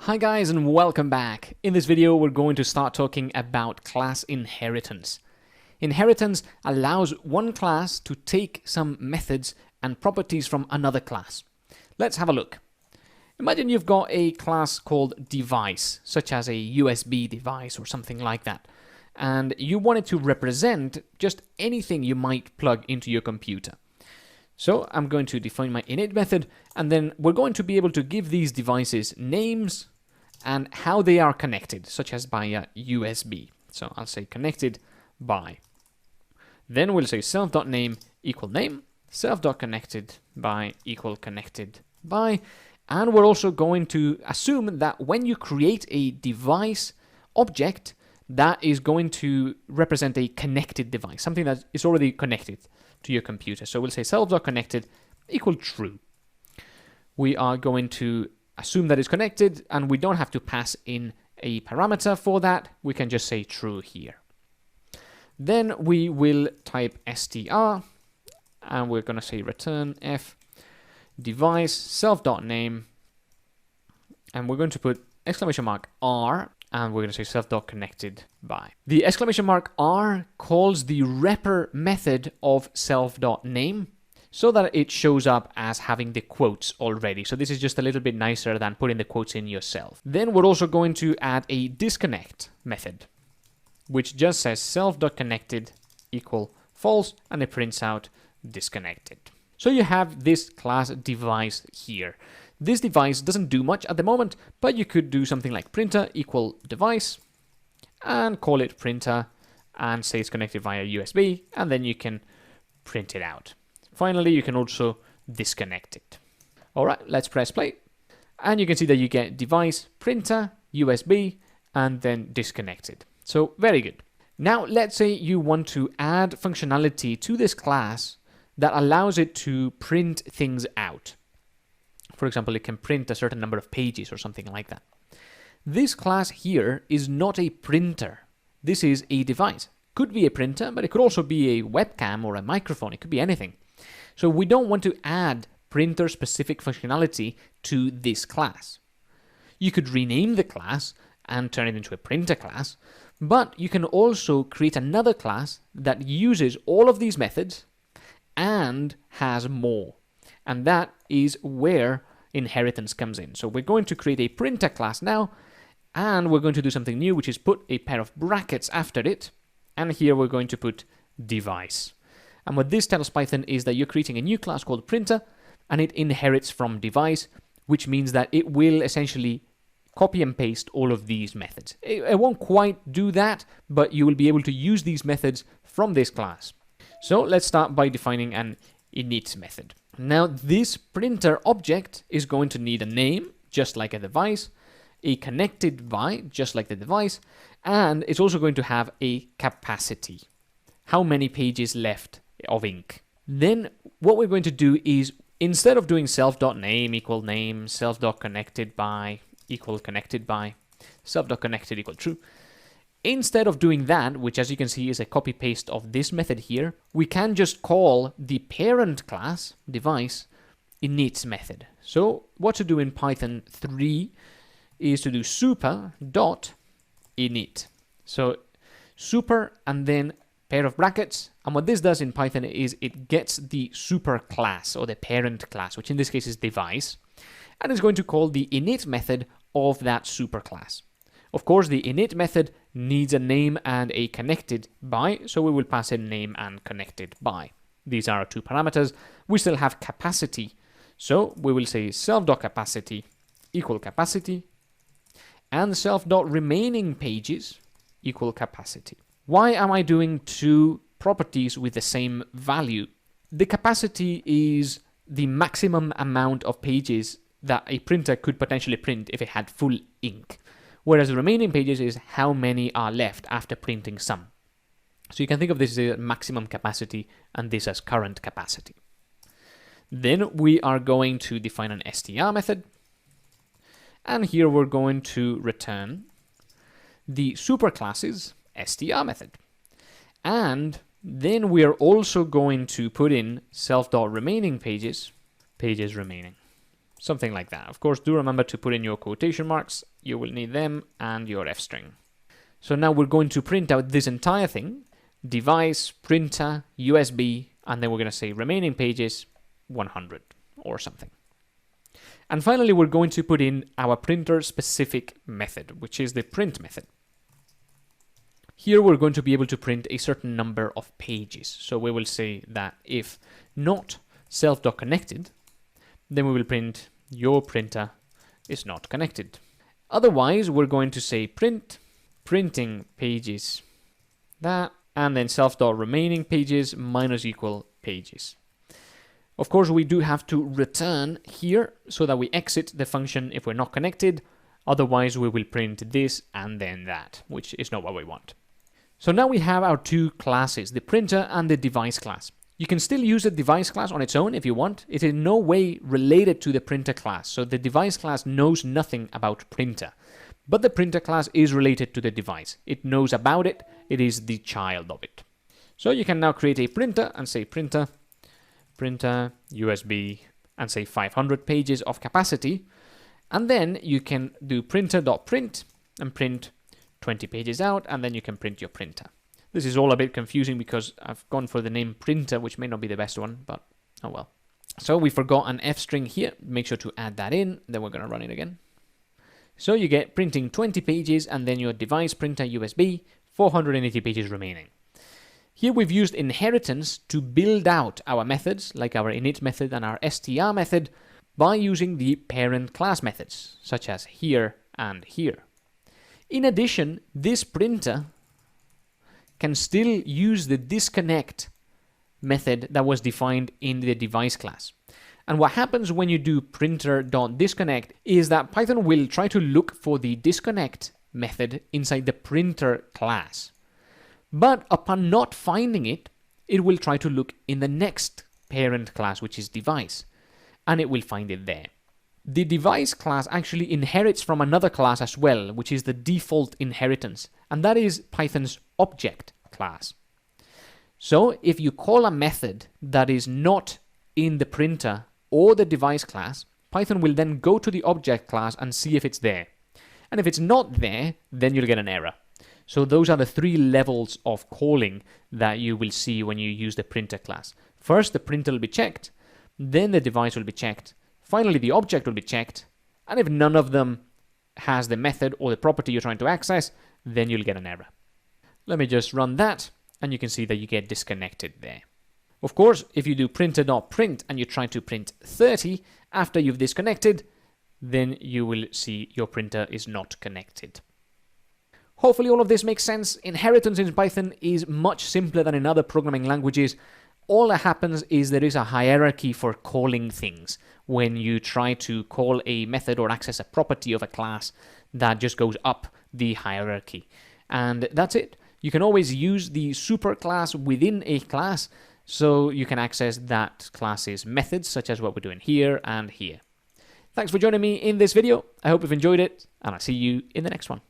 Hi guys and welcome back. In this video we're going to start talking about class inheritance. Inheritance allows one class to take some methods and properties from another class. Let's have a look. Imagine you've got a class called device, such as a USB device or something like that, and you want it to represent just anything you might plug into your computer. So I'm going to define my init method, and then we're going to be able to give these devices names and how they are connected, such as by a USB. So I'll say connected by. Then we'll say self.name equal name, self.connected by equal connected by, and we're also going to assume that when you create a device object, that is going to represent a connected device, something that is already connected to your computer. So we'll say self.connected equal true. We are going to assume that it's connected, and we don't have to pass in a parameter for that. We can just say true here. Then we will type str, and we're going to say return f device self.name, and we're going to put exclamation mark r, and we're going to say self.connected by. The exclamation mark r calls the repr method of self.name so that it shows up as having the quotes already. So this is just a little bit nicer than putting the quotes in yourself. Then we're also going to add a disconnect method, which just says self.connected equal false, and it prints out disconnected. So you have this class device here. This device doesn't do much at the moment, but you could do something like printer equal device and call it printer and say it's connected via USB, and then you can print it out. Finally, you can also disconnect it. All right, let's press play. And you can see that you get device, printer, USB, and then disconnected. So very good. Now, let's say you want to add functionality to this class that allows it to print things out. For example, it can print a certain number of pages or something like that. This class here is not a printer. This is a device. Could be a printer, but it could also be a webcam or a microphone. It could be anything. So we don't want to add printer-specific functionality to this class. You could rename the class and turn it into a printer class, but you can also create another class that uses all of these methods and has more. And that is where inheritance comes in. So we're going to create a printer class now, and we're going to do something new, which is put a pair of brackets after it, and here we're going to put device. And what this tells Python is that you're creating a new class called printer, and it inherits from device, which means that it will essentially copy and paste all of these methods. It won't quite do that, but you will be able to use these methods from this class. So let's start by defining an init method. Now, this printer object is going to need a name, just like a device, a connected by, just like the device, and it's also going to have a capacity. How many pages left of ink? Then what we're going to do is, instead of doing self.name equal name, self.connected by equal connected by, self.connected equal true, instead of doing that, which as you can see is a copy paste of this method here, we can just call the parent class device init method. So what to do in Python 3 is to do super.init. So super and then pair of brackets, and what this does in Python is it gets the super class or the parent class, which in this case is device, and is going to call the init method of that super class. Of course, the init method needs a name and a connected by, so we will pass in name and connected by. These are our two parameters. We still have capacity, so we will say self.capacity equal capacity and self.remaining pages equal capacity. Why am I doing two properties with the same value? The capacity is the maximum amount of pages that a printer could potentially print if it had full ink, whereas the remaining pages is how many are left after printing some. So you can think of this as maximum capacity and this as current capacity. Then we are going to define an str method, and here we're going to return the superclasses str method. And then we are also going to put in self.remaining pages remaining. Something like that. Of course, do remember to put in your quotation marks. You will need them and your F string. So now we're going to print out this entire thing. Device, printer, USB, and then we're going to say remaining pages 100 or something. And finally, we're going to put in our printer specific method, which is the print method. Here we're going to be able to print a certain number of pages. So we will say that if not self.connected, then we will print your printer is not connected. Otherwise, we're going to say print printing pages that, and then self.remaining pages minus equal pages. Of course, we do have to return here so that we exit the function if we're not connected. Otherwise, we will print this and then that, which is not what we want. So now we have our two classes, the printer and the device class. You can still use the device class on its own if you want. It is in no way related to the printer class. So the device class knows nothing about printer. But the printer class is related to the device. It knows about it. It is the child of it. So you can now create a printer and say printer USB and say 500 pages of capacity. And then you can do printer.print and print 20 pages out, and then you can print your printer. This is all a bit confusing because I've gone for the name printer, which may not be the best one, but oh well. So we forgot an F string here. Make sure to add that in. Then we're going to run it again. So you get printing 20 pages and then your device printer USB, 480 pages remaining. Here we've used inheritance to build out our methods, like our init method and our str method, by using the parent class methods, such as here and here. In addition, this printer can still use the disconnect method that was defined in the device class. And what happens when you do printer.disconnect is that Python will try to look for the disconnect method inside the printer class. But upon not finding it, it will try to look in the next parent class, which is device, and it will find it there. The device class actually inherits from another class as well, which is the default inheritance, and that is Python's object class. So if you call a method that is not in the printer or the device class, Python will then go to the object class and see if it's there. And if it's not there, then you'll get an error. So those are the three levels of calling that you will see when you use the printer class. First, the printer will be checked, then the device will be checked, finally the object will be checked, and if none of them has the method or the property you're trying to access, then you'll get an error. Let me just run that, and you can see that you get disconnected there. Of course, if you do printer.print and you try to print 30 after you've disconnected, then you will see your printer is not connected. Hopefully all of this makes sense. Inheritance in Python is much simpler than in other programming languages. All that happens is there is a hierarchy for calling things. When you try to call a method or access a property of a class, that just goes up the hierarchy. And that's it. You can always use the superclass within a class, so you can access that class's methods, such as what we're doing here and here. Thanks for joining me in this video. I hope you've enjoyed it, and I'll see you in the next one.